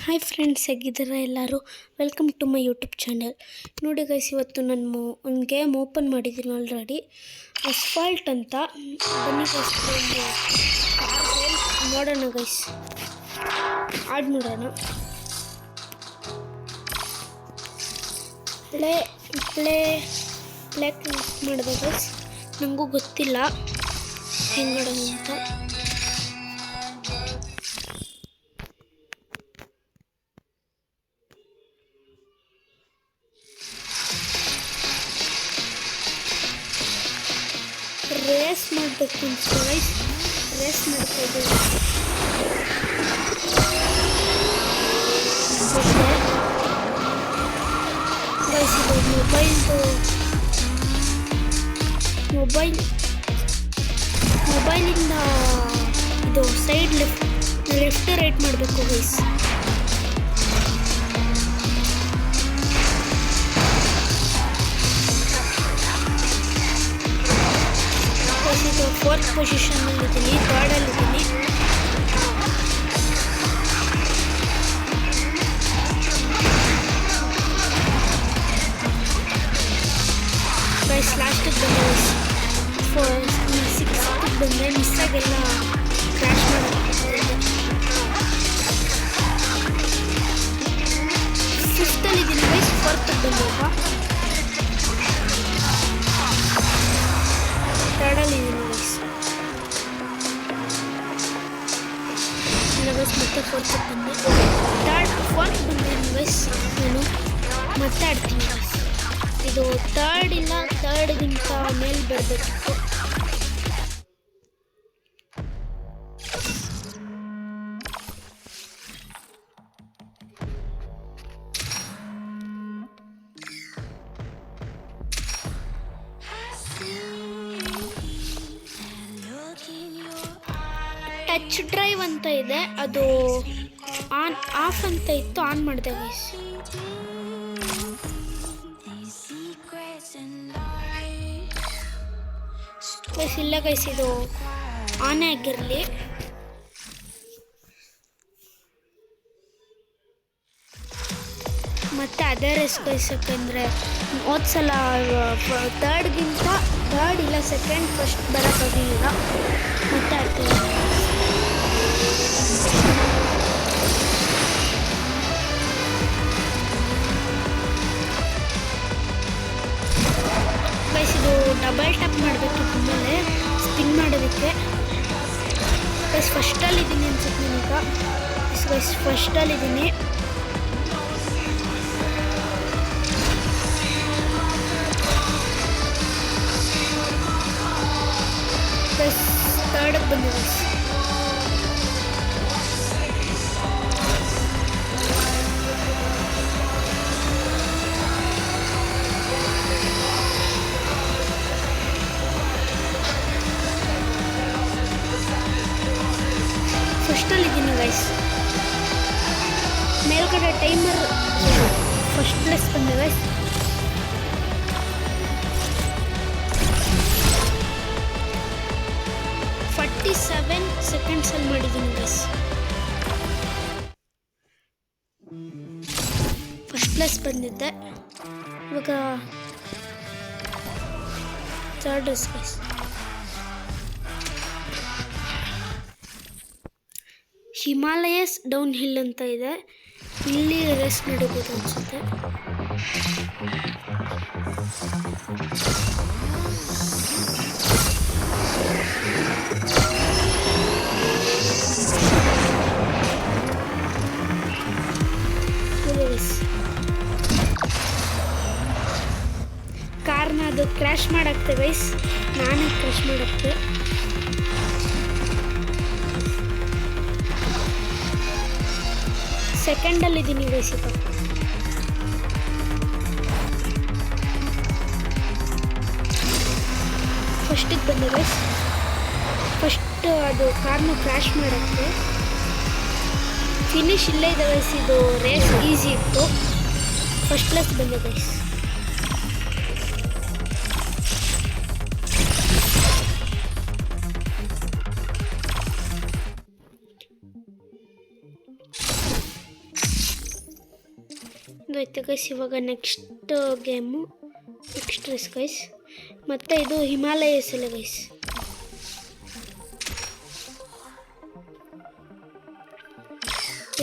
Hi friends, ಹೇಗಿದ್ದೀರಾ ಎಲ್ಲರೂ? Welcome to my YouTube channel. ನೋಡಿ ಗೈಸ್, ಇವತ್ತು ನಾನು ಒಂದು ಗೇಮ್ ಓಪನ್ ಮಾಡಿದ್ದೀನಿ ಆಲ್ರೆಡಿ, ಅಸ್ಫಾಲ್ಟ್ ಅಂತ. ಬನ್ನಿ ಗೈಸ್, ನೋಡೋಣ ಗೈಸ್, ಆಡ್ ನೋಡೋಣ. ಪ್ಲೇ ಪ್ಲೇ ಪ್ಲೇ ಮಾಡಿದೆ ಗೈಸ್, ನನಗೂ ಗೊತ್ತಿಲ್ಲ ಹೆಂಗೆ ಮಾಡೋಣ ಅಂತ. ರೇಸ್ ಮಾಡಬೇಕು ಅಂತ ಗೈಸ್, ರೇಸ್ ಮಾಡ್ತಾಯಿದ್ದೀವಿ. ಗೈಸ್, ಇದು ಮೊಬೈಲಿಂದ ಇದು ಸೈಡ್ ಲೆಫ್ಟ್ ರೈಟ್ ಮಾಡಬೇಕು ಗೈಸ್. ಇದು 4th ಪೊಸಿಷನ್ನಲ್ಲಿದ್ದೀನಿ, 3rdಲ್ಲಿದ್ದೀನಿ. ಗೈಸ್, ಲಾಸ್ಟಿಗೆ ಬಂದೆ, 6th ಬಂದೆ. ಮಿಸ್ಸಾಗೆಲ್ಲ ಕ್ರ್ಯಾಶ್ ಮಾಡೋಕ್ಕೆ 5th ಗೈಸ್. 4th ಬಂದಾಗ 3rdಲ್ಲಿದ್ದೀನಿ ಗೈಸ್. ಮತ್ತೆ 4th ಬಂದೆ, 4th ಬಂದಿದ್ದೀನಿ ಗೈಸ್. ನಾನು ಮತ್ತೆ ಆಡ್ತೀನಿ ಗೈಸ್. ಇದು 3rd ಇಲ್ಲ, 3rdಗಿಂತ ಮೇಲೆ ಬರಬೇಕಿತ್ತು. ಟಚ್ ಡ್ರೈವ್ ಅಂತ ಇದೆ, ಅದು ಆಫ್ ಅಂತ ಇತ್ತು, ಆನ್ ಮಾಡಿದೆ ಗೈಸ್. ಗೈಸ್, ಇಲ್ಲ ಗೈಸ್, ಇದು ಆನ್ ಆಗಿರಲಿ. ಮತ್ತೆ ಅದೇ ರೇಸ್ ಗೈಸ್, ಯಾಕಂದರೆ ಹೋದ್ಸಲ 3rdಗಿಂತ 3rd ಇಲ್ಲ 2nd, 1st ಬರೋಕ್ಕಾಗಿಲ್ಲ. ಮತ್ತೆ ಆಡ್ತೀನಿ ಗೈಸ್. ಇದು ಡಬಲ್ ಟ್ಯಾಪ್ ಮಾಡಬೇಕಿತ್ತು ಮೇಲೆ ಸ್ಪಿನ್ ಮಾಡೋದಕ್ಕೆ ಗೈಸ್. ಫಸ್ಟಲ್ಲಿದ್ದೀನಿ ಅನ್ಸುತ್ತೆ ನನಗೆ ಗೈಸ್, ಫಸ್ಟಲ್ಲಿದ್ದೀನಿ. ಗೈಸ್, 3rdಕ್ಕೆ ಬಂದೆ ಗೈಸ್. ಫಸ್ಟಲ್ಲಿದ್ದೀನಿ ಗೈಸ್. ಮೇಲ್ಗಡೆ ಟೈಮರ್ 1st ಪ್ಲೇಸ್ ಬಂದೆ ಗೈಸ್. $47 ಸೆಕೆಂಡ್ಸಲ್ಲಿ ಮಾಡಿದ್ದೀನಿ ಗೈಸ್. 1st ಪ್ಲೇಸ್ ಬಂದಿದ್ದೆ. ಇವಾಗ 3rd race guys. Himalayas downhill ಅಂತ ಇದೆ, ಇಲ್ಲಿ ರೇಸ್ ನಡೀಬೋದು ಅನ್ಸುತ್ತೆ. ಕಾರ್ನ ಅದು ಕ್ರ್ಯಾಶ್ ಮಾಡಾಕ್ತೆ ಗೈಸ್, ನಾನೇ ಕ್ರ್ಯಾಶ್ ಮಾಡಾಕ್ತೆ. ಸೆಕೆಂಡಲ್ಲಿದ್ದೀನಿ ಗೈಸ್. ಈಗ ಫಸ್ಟಿಗೆ ಬಂದೆ ಗೈಸ್. ಫಸ್ಟ್ ಅದು ಕಾರ್ನ ಕ್ರ್ಯಾಶ್ ಮಾಡೋಕ್ಕೆ ಫಿನಿಶ್ ಇಲ್ಲೇ ಇದೆ ಗೈಸ್. ಇದು ರೇಸ್ ಈಸಿ ಇತ್ತು. 1st ಪ್ಲೇಸ್ ಬಂದೆ ಗೈಸ್. ಇದಾಯ್ತು ಗೈಸ್. ಇವಾಗ next game next race guys. ಮತ್ತು ಇದು ಹಿಮಾಲಯಸ್ ಅಲ್ಲ ಗೈಸ್.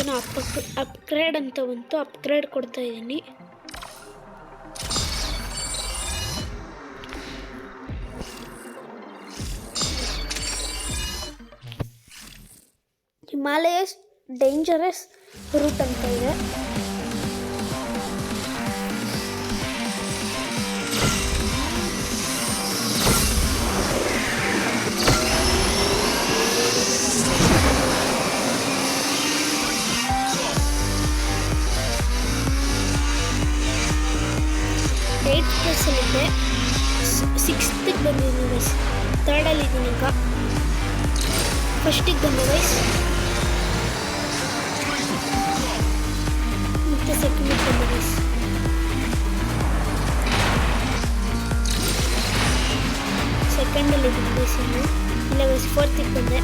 ಏನೋ ಅಪ್ಗ್ರೇಡ್ ಅಂತ ಬಂತು, ಅಪ್ಗ್ರೇಡ್ ಕೊಡ್ತಾ ಇದ್ದೀನಿ. ಹಿಮಾಲಯಸ್ ಡೇಂಜರಸ್ ರೂಟ್ ಅಂತ ಇದೆ. ಏಯ್ಟ್ ಪ್ಲೇಸಲ್ಲಿದ್ದೆ, ಸಿಕ್ಸ್ತಿಗೆ ಬಂದಿದ್ದೀನಿ ಗೈಸ್. ಥರ್ಡಲ್ಲಿದ್ದೀನಿ ಈಗ. ಫಸ್ಟಿಗೆ ಬಂದೆ ಗೈಸ್, ಮತ್ತು ಸೆಕೆಂಡಿಗೆ ಬಂದೆ ಗೈಸ್. ಸೆಕೆಂಡಲ್ಲಿದ್ದೀನಿ ಗೈಸ್. ಇನ್ನು ಇಲ್ಲ ಗೈಸ್, ಫೋರ್ತಿಗೆ ಬಂದೆ.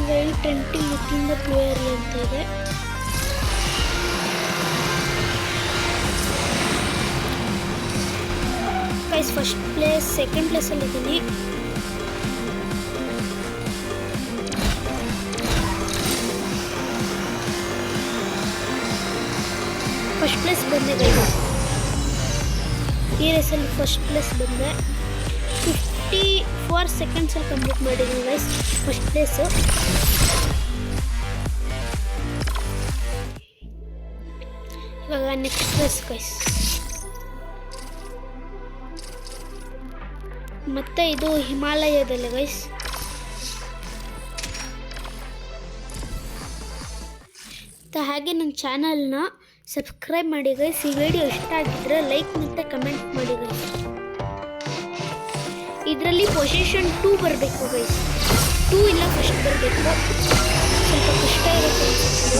ಈಗ 20 ವಿತಿನ್ ದ ಪ್ಲೇಯರ್ ಅಂತ ಇದೆ. ಗೈಸ್ ಫಸ್ಟ್ ಪ್ಲೇಸ್, ಸೆಕೆಂಡ್ ಪ್ಲೇಸಲ್ಲಿದ್ದೀನಿ. ಫಸ್ಟ್ ಪ್ಲೇಸ್ ಬಂದೆ ಗೈಸ್. ಈ ರೇಸಲ್ಲಿ ಫಸ್ಟ್ ಪ್ಲೇಸ್ ಬಂದೆ. 54 ಸೆಕೆಂಡ್ಸಲ್ಲಿ ಕಂಪ್ಲೀಟ್ ಮಾಡಿದ್ದೀನಿ ಗೈಸ್ ಫಸ್ಟ್ ಪ್ಲೇಸು. ಇವಾಗ ನೆಕ್ಸ್ಟ್ ರೇಸ್ ಗೈಸ್. ಮತ್ತೆ ಇದು ಹಿಮಾಲಯದಲ್ಲ ಗೈಸ್. ಹಾಗೆ ನನ್ನ ಚಾನಲ್ನ ಸಬ್ಸ್ಕ್ರೈಬ್ ಮಾಡಿ ಗೈಸ್. ಈ ವಿಡಿಯೋ ಇಷ್ಟ ಆಗಿದ್ರೆ ಲೈಕ್ ಮತ್ತು ಕಮೆಂಟ್ ಮಾಡಿ ಗೈಸ್. ಇದರಲ್ಲಿ ಪೊಸಿಷನ್ 2 ಬರಬೇಕು ಗೈಸ್. 2 ಇಲ್ಲ ಫಸ್ಟ್ ಬರಬೇಕು. ಸ್ವಲ್ಪ ಕಷ್ಟ ಇರುತ್ತೆ ಅನ್ಸುತ್ತೆ.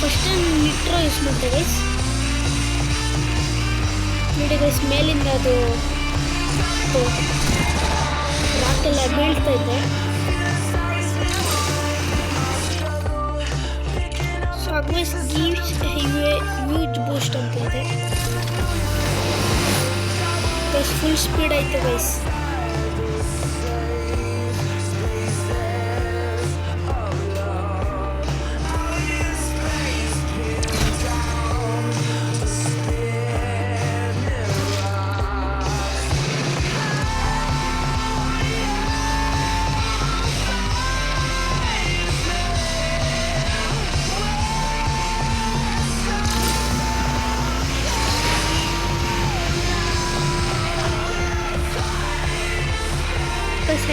ಫಸ್ಟ್ ನಿಟ್ರೋ ಯೂಸ್ ಮಾಡಿದೆ ಗೈಸ್. ನೋಡಿ ಗೈಸ್, ಮೇಲಿಂದ ಅದು ರಾಕೆಲ್ಲ ಬೀಳ್ತಾ ಇದೆ. ಸೊ ಆಲ್ವೇಸ್ ಗಿವ್ಸ್ ಹ್ಯೂಜ್ ಬೂಸ್ಟ್ ಅಂತ ಇದೆ ಗೈಸ್. ಫುಲ್ ಸ್ಪೀಡ್ ಆಯ್ತು ಗೈಸ್.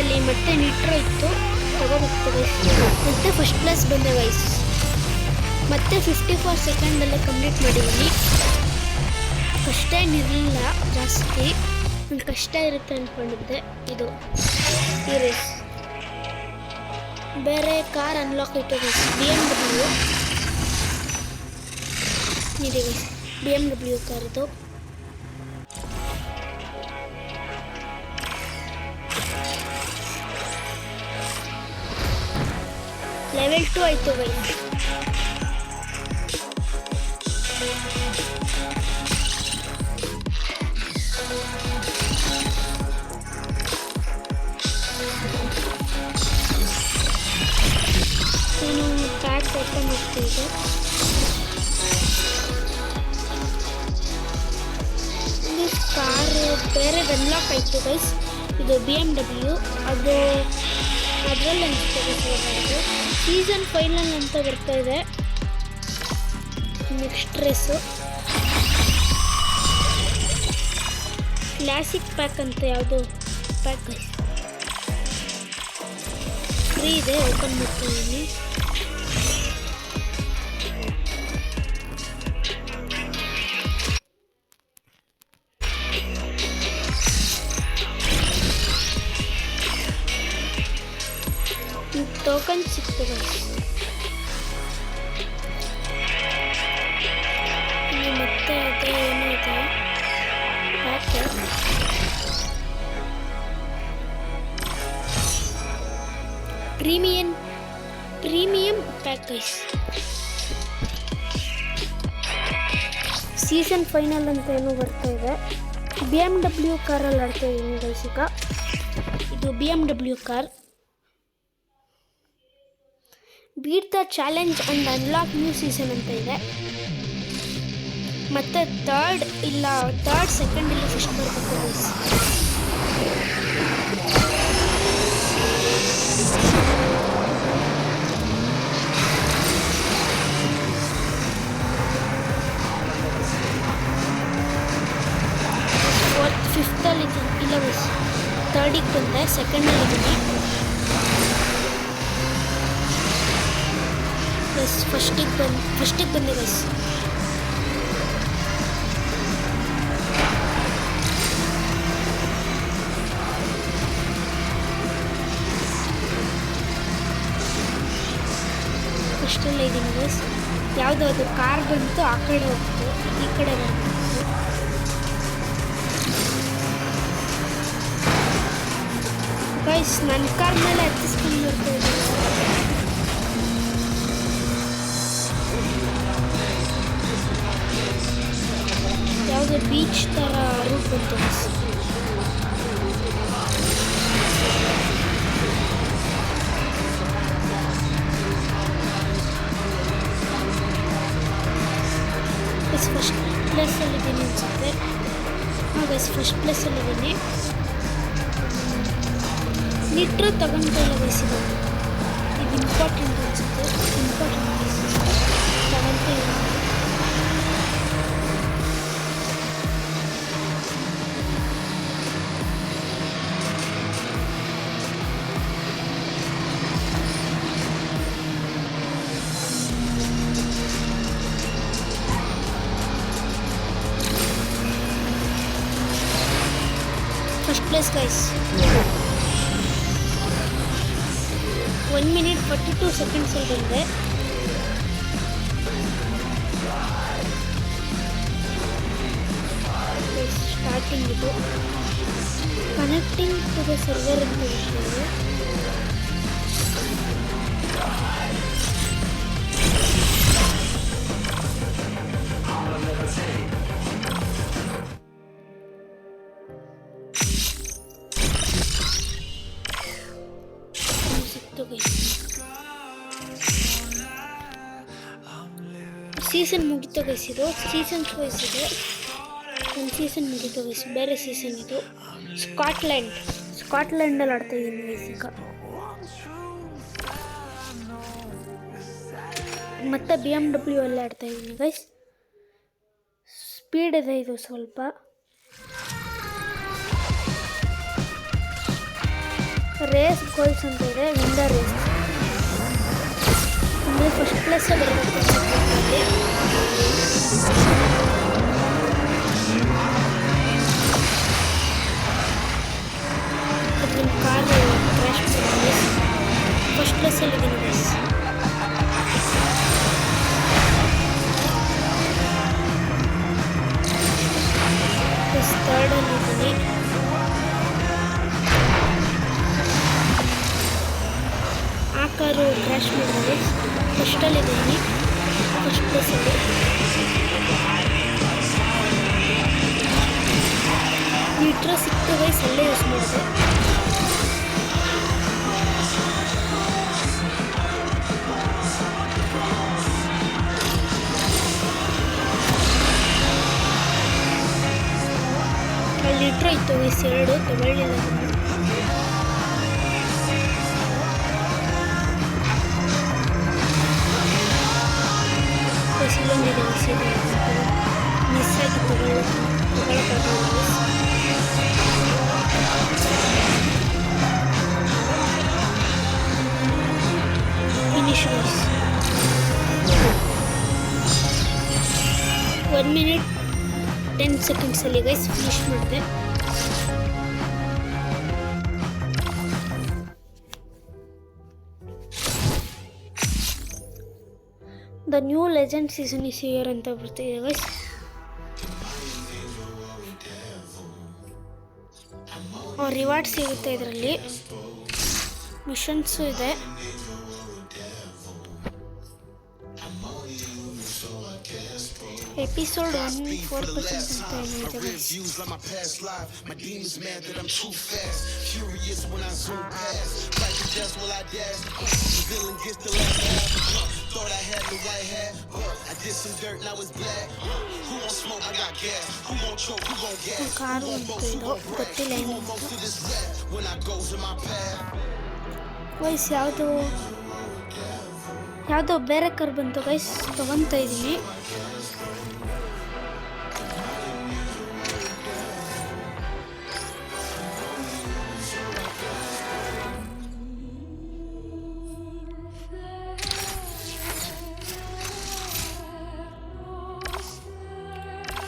ಅಲ್ಲಿ ಮತ್ತೆ ನಿಟ್ರೋ ಇತ್ತು, ತಗೋಬೇಕು ಗೈಸ್. ಮತ್ತೆ ಫಸ್ಟ್ ಪ್ಲೇಸ್ ಬಂದೆ ಗೈಸ್. ಮತ್ತೆ 54 ಸೆಕೆಂಡಲ್ಲೇ ಕಂಪ್ಲೀಟ್ ಮಾಡಿದ್ದೀನಿ. ಕಷ್ಟ ಏನಿರಲಿಲ್ಲ ಜಾಸ್ತಿ, ಒಂದು ಕಷ್ಟ ಇರುತ್ತೆ ಅಂದ್ಕೊಂಡಿದ್ದೆ. ಇದು ಈ ರೇಸ್ ಬೇರೆ ಕಾರ್ ಅನ್ಲಾಕ್ ಇತ್ತು ಗೈಸ್. BMW ಇದೆ ಗೈಸ್, BMW ಕಾರ್ ಇದು. ಲೆವೆಲ್ 2 ಆಯಿತು ಗೈಸ್. ನಾನು ಪ್ಯಾಕ್ ಓಪನ್ ಮಾಡ್ತಿದ್ದೆ. ಇದು ಕಾರ್ ಬೇರೆ ಅನ್ಲಾಕ್ ಆಯಿತು ಗೈಸ್. ಇದು BMW, ಅದು ಅದರಲ್ಲಿ ಅನಿಸ್ತದೆ. ಸೀಸನ್ ಫೈನಲ್ ಅಂತ ಬರ್ತಾ ಇದೆ. ನೆಕ್ಸ್ಟ್ ರೇಸು ಕ್ಲಾಸಿಕ್ ಪ್ಯಾಕ್ ಅಂತ ಯಾವುದು ಪ್ಯಾಕ್ ಗೈಸ್ ಫ್ರೀ ಇದೆ. ಓಪನ್ ಮಾಡ್ತಿದ್ದೀನಿ. ಟೋಕನ್ ಸಿಕ್ತು ಗೈಸ್. ಮತ್ತೆ ಬರ್ತಾ ಇದೆ, ಏನೈತೆ packet. Premium pack guys. Season final ಅಂತ ಏನೋ ಬರ್ತಾ ಇದೆ. BMW ಕಾರಲ್ಲಿ ಆಡ್ತಾ ಇದ್ದೀನಿ ಗೈಸ್. ಈಗ ಇದು BMW car. Beat the challenge and unlock new season ಅಂತ ಇದೆ. ಮತ್ತು ಥರ್ಡ್ ಸೆಕೆಂಡ್ ಇಲ್ಲ ಫಸ್ಟ್ ಬರುತ್ತೆ ಗೈಸ್. ಫಿಫ್ತಲ್ಲಿ ಇಲ್ಲ ಗೈಸ್. ಥರ್ಡಿಗೆ ಬಂದೆ, ಸೆಕೆಂಡಲ್ಲಿ ಇದ್ದೀನಿ ಗೈಸ್. ಫಸ್ಟಿಗೆ ಬಂದೆ ಗೈಸ್. ಫಸ್ಟಲ್ಲೇ ಇದ್ದೀನಿ ಗೈಸ್. ಯಾವುದೋ ಅದು ಕಾರ್ ಬಂತು, ಆ ಕಡೆ ಹೋಗ್ತು, ಈ ಕಡೆ ಬಂತು ಗೈಸ್. ನನ್ನ ಕಾರ್ ಮೇಲೆ ಹತ್ತಿಸ್ಕೊಂಡು ಬರ್ತಾ ಇದ್ದೀನಿ. ಯಾವುದೋ ಬೀಚ್ ಥರ ರೂಟ್ ಬಂತು ಗೈಸ್. ಫಸ್ಟ್ ಪ್ಲೇಸಲ್ಲಿದ್ದೀನಿ ಅನಿಸುತ್ತೆ. ಹಾಂ ಗೈಸ್, ಫಸ್ಟ್ ಪ್ಲೇಸಲ್ಲಿದ್ದೀನಿ. ನಿಟ್ರು ತಗೊಂತ ಇಲ್ಲ ಗೈಸ್. ಇದು ಇಂಪಾರ್ಟೆಂಟ್ ಅನಿಸುತ್ತೆ. ತಗೊಂತ ಇಲ್ಲ. First place guys. 1 minute 42 seconds ಬಂದೆ. ಸ್ಟಾರ್ಟಿಂಗ್ ಇದು ಕನೆಕ್ಟಿಂಗ್ ಟು ದ ಸರ್ವರ್ ಅಂತ ಹೇಳ್ತಾರೆ. ಸೀಸನ್ ಮುಗಿತು ಗೈಸ್. ಇದು ಸೀಸನ್ ವೈಸ್ ಇದೆ. ಒಂದು ಸೀಸನ್ ಮುಗಿತು ಗೈಸ್, ಬೇರೆ ಸೀಸನ್ ಇದು. ಸ್ಕಾಟ್ಲ್ಯಾಂಡಲ್ಲಿ ಆಡ್ತಾ ಇದ್ದೀನಿ ಗೈಸ್ ಈಗ. ಮತ್ತು BMW ಅಲ್ಲಿ ಆಡ್ತಾ ಇದ್ದೀನಿ ಗೈಸ್. ಸ್ಪೀಡ್ ಇದೆ ಇದು ಸ್ವಲ್ಪ. ರೇಸ್ ಗೋಲ್ಸ್ ಅಂತ ಇದೆ, ವಿನ್ನರ್ ರೇಸ್. ಅಂದರೆ ಫಸ್ಟ್ ಪ್ಲೇಸಲ್ಲಿ ಬರಬೇಕು. ಕಾರ್ ಕ್ರ್ಯಾಶ್ ಮಾಡಿದೆ. ಫಸ್ಟ್ ಪ್ಲೇಸಲ್ಲಿ ಇದ್ದೀನಿ ಗೈಸ್. ಥರ್ಡಲ್ಲಿ ಇದ್ದೀನಿ. ಆ ಕಾರು ಕ್ರ್ಯಾಶ್ ಮಾಡಿದೆ. ಫಸ್ಟಲ್ಲಿದ್ದೀನಿ, ಫಸ್ಟ್ ಪ್ಲೇಸಲ್ಲಿ. ನಿಟ್ರೋ ಸಿಕ್ತು ಗೈಸ್, ಅಲ್ಲೇ ಯೂಸ್ ಮಾಡಿದೆ. ಅಲ್ಲಿ ನಿಟ್ರೋ ಇತ್ತು ಗೈಸ್, 2 ತಗೊಳ್ಳಿಲ್ಲ. ಇಲ್ಲೊಂದಿದೆ ಮಿಸ್ ಆಗಿ ತಗೊಳ್ಳೋಕ್ಕಾಗಲ್ಲ. Finish guys. 1 minute 10 seconds ಅಲ್ಲಿ ಗೈಸ್ ಫಿನಿಶ್ ಮಾಡಿದೆ. The new legend season is here ಅಂತ ಬರ್ತಿದೆ ಗೈಸ್. ರಿವಾರ್ಡ್ ಸಿಗುತ್ತೆ ಇದರಲ್ಲಿ, ಮಿಷನ್ಸು ಇದೆ. ಎಪಿಸೋಡ್ 4% ಅಂತ ಏನಿದೆ. ಕಾರು ಅಂತ ಇದು ಗೊತ್ತಿಲ್ಲ ಏನು ವಯಸ್ಸು. ಯಾವುದೋ ಬೇರೆ ಕಾರ್ ಬಂತು ಗೈಸ್, ತಗೊತಾ ಇದ್ದೀನಿ.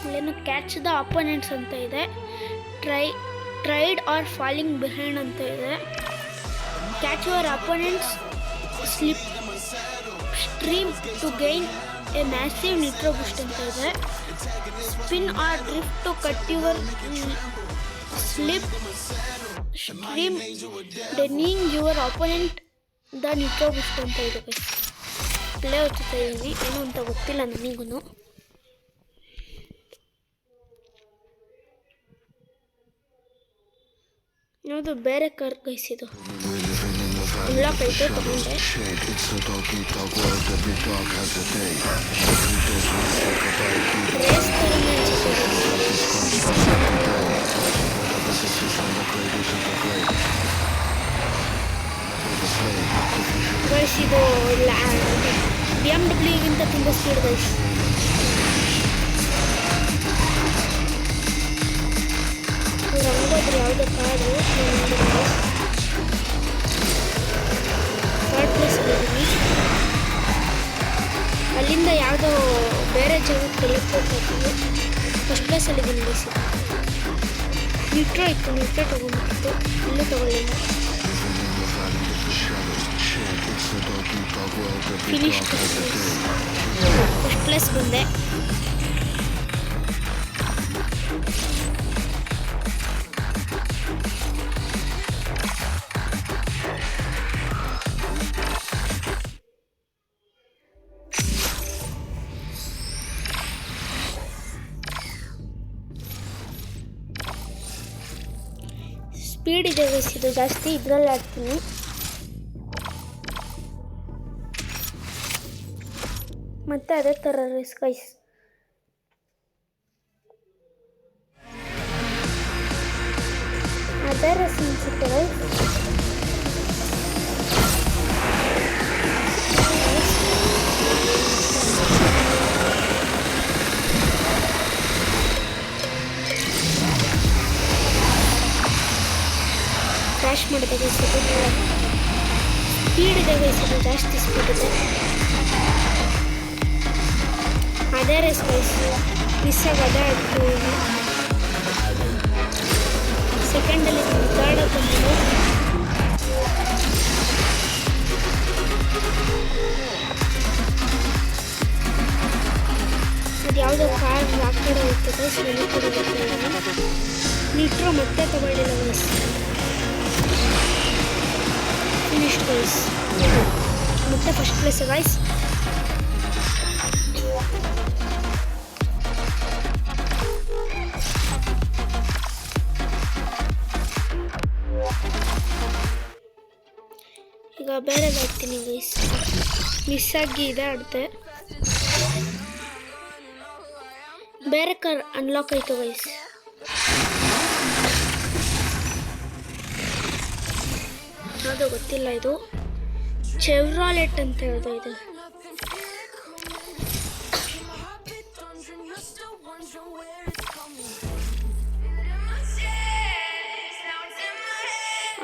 ಇಲ್ಲೇನು ಕ್ಯಾಚ್ ದ ಅಪೋನೆಂಟ್ಸ್ ಅಂತ ಇದೆ. ಟ್ರೈಡ್ ಆರ್ ಫಾಲಿಂಗ್ ಬಿಹೈಂಡ್ ಅಂತ ಇದೆ. Catch your opponents slipstream to gain a massive nitro boost ಅಂತ ಇದೆ. Spin or drift to cut your slipstream denying your opponent the nitro boost ಅಂತ ಇದೆ. Play ಓದ್ತಾ ಇದ್ದೀನಿ, ಏನು ಅಂತ ಗೊತ್ತಿಲ್ಲ ನನಗೂ. ಯಾವುದು ಬೇರೆ ಕಾರ್ ಗೈಸ್, ಇದು ಅನ್ಲಾಕ್ ಐತೆ, ತಗೊಂಡೆ. ರೇಸ್ ಥರನೇ ಗೈಸ್, ಇದು BMW ತುಂಬ ಸ್ಪೀಡ್ ಗೈಸ್. ರಂಗೋದ್ರೆ ಯಾವುದೋ ಕಾರು, ಥರ್ಡ್ ಪ್ಲೇಸಲ್ಲಿದ್ದೀನಿ. ಅಲ್ಲಿಂದ ಯಾವುದೋ ಬೇರೆ ಜಾಗಕ್ಕೆ ಹೋಗ್ಬೇಕು. First ಪ್ಲೇಸಲ್ಲಿದ್ದೀನಿ guys. ನಿಟ್ರೋ ಇತ್ತು, ನಿಟ್ರೋ ತೊಗೊಂಡ್ಬಿಟ್ಟು ಇಲ್ಲೂ ತೊಗೊಳ್ಳಿಲ್ಲ. ಫಿನಿಶ್ ಫಸ್ಟ್ ಪ್ಲೇಸ್ ಬಂದೆ. ಸ್ಪೀಡ್ ಇದೆ ಗೈಸ್, ಇದು ಜಾಸ್ತಿ ಇದರಲ್ಲಿ ಆಡ್ತೀನಿ. ಮತ್ತೆ ಅದೇ ಥರ ರೇಸ್ ಗೈಸ್. ಅದೇ ರೇಸ್ ಅನಿಸುತ್ತೆ ಗೈಸ್. ಕ್ರ್ಯಾಶ್ ಮಾಡಿದೆ ಗೈಸ್. ಸ್ಪೀಡ್ ಇದೆ ಗೈಸ್, ಇದು ಜಾಸ್ತಿ ಸ್ಪೀಡ್ ಇದೆ. ಅದೇ ರೇಸ್ ಗೈಸ್, ಮಿಸ್ ಆಗೋದೇ ಆಡ್ತೀವಿ. ಸೆಕೆಂಡಲ್ಲಿ ಥರ್ಡ್ ಬಂದಿದ್ದು. ಅದು ಯಾವುದೋ ಕಾರ್ ಆ ಕಡೆ ಹೋಗ್ತದೆ ಗೈಸ್, ಮನೆ ಕಡೆ ಹೋಗ್ತಾ. ನಿಟ್ರೋ ಮತ್ತೆ ತಗೊಳ್ಳಿಲ್ಲ ಗೈಸ್. ಫಿನಿಶ್ ಗೈಸ್, ಮತ್ತೆ ಫಸ್ಟ್ ಪ್ಲೇಸ್ ಗೈಸ್. ಈಗ ಬೇರೆದು ಆಡ್ತೀನಿ ಗೈಸ್. ಮಿಸ್ ಆಗಿ ಇದೆ ಆಡ್ತೆ. ಬೇರೆ ಕಾರ್ ಅನ್ಲಾಕ್ ಆಯಿತು ಗೈಸ್. ಅದು ಗೊತ್ತಿಲ್ಲ, ಇದು ಚೆವ್ರಾಲೆಟ್ ಅಂತ ಹೇಳೋದು. ಇದು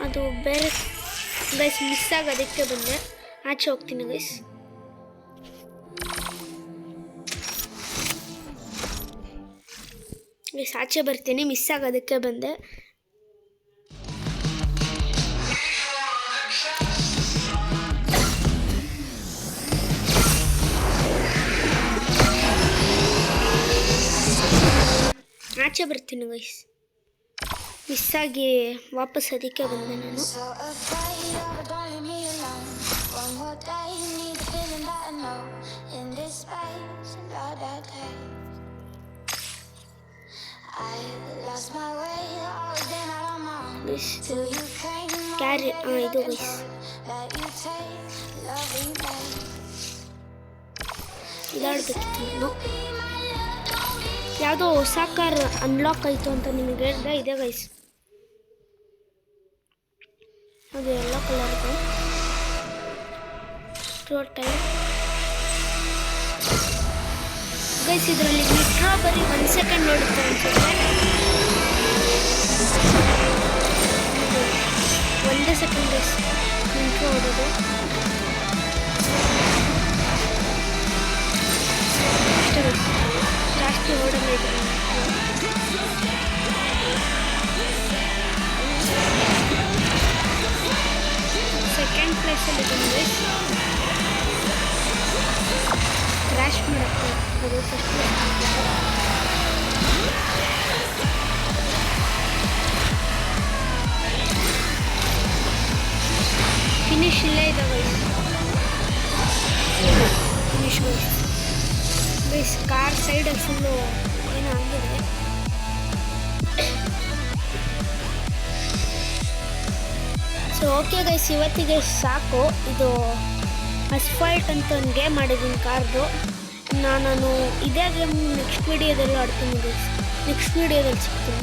ಅದು ಬೇರೆ ಗೈಸ್. ಮಿಸ್ ಆಗೋದಕ್ಕೆ ಬಂದೆ, ಆಚೆ ಹೋಗ್ತೀನಿ ಗೈಸ್. ಗೈಸ್ ಆಚೆ ಬರ್ತೀನಿ, ಮಿಸ್ ಆಗೋದಕ್ಕೆ ಬಂದೆ. ಆಚೆ ಬರ್ತೀನಿ ಗೈಸ್. ಮಿಸ್ ಆಗಿ ವಾಪಸ್ ಅದಕ್ಕೆ ಬಂದೆ ನಾನು. ಕ್ಯಾರಿ ಇದು ಗೈಸ್ ಇದಾಡ್ಬೇಕಿತ್ತು ನಾನು. ಯಾವುದೋ ಹೊಸ ಕಾರ್ ಅನ್ಲಾಕ್ ಆಯಿತು ಅಂತ ನಿಮಗೆ ಹೇಳಿದ್ರೆ ಇದೆ ಗೈಸ್. ಅದು ಎಲ್ಲ ಕಲರ್ದು ಟೋಟಲ್ ಗೈಸ್. ಇದರಲ್ಲಿ ಮೆಟ್ರೋ ಬರೀ 1 ಸೆಕೆಂಡ್ ನೋಡುತ್ತೆ ಅನ್ಸುತ್ತೆ. 1 ಸೆಕೆಂಡ್ ಗೈಸ್ ಮೆಟ್ರೋ ಓಡೋದು. ಅಷ್ಟೇ ಗೈಸ್, ಜಾಸ್ತಿ ಓಡಲ್ಲ ಇದೆ. ಸೆಕೆಂಡ್ ಪ್ಲೇಸಲ್ಲಿ ಬಂದರೆ ಕ್ರ್ಯಾಶ್ ಮಾಡುತ್ತೆ. ಅದು ಫಸ್ಟ್ ಫಿನಿಶ್ ಇಲ್ಲೇ ಇದೆ ಗೈಸ್. Finish guys. ಕಾರ್ ಸೈಡಲ್ಲಿ ಫುಲ್ಲು ಏನೋ ಆಗಿದೆ. ಸೊ ಓಕೆ ಗೈಸ್, ಇವತ್ತಿಗೆ ಸಾಕು. ಇದು ಅಸ್ಫಾಲ್ಟ್ ಅಂತ ಒಂದು ಗೇಮ್ ಮಾಡಿದ್ದೀನಿ ಕಾರ್ದು. ನಾನು ಇದೇ ಗೇಮ್ ನೆಕ್ಸ್ಟ್ ವೀಡಿಯೋದಲ್ಲಿ ಆಡ್ತೀನಿ ಗೈಸ್. ನೆಕ್ಸ್ಟ್ ವೀಡಿಯೋದಲ್ಲಿ ಸಿಗ್ತೀನಿ.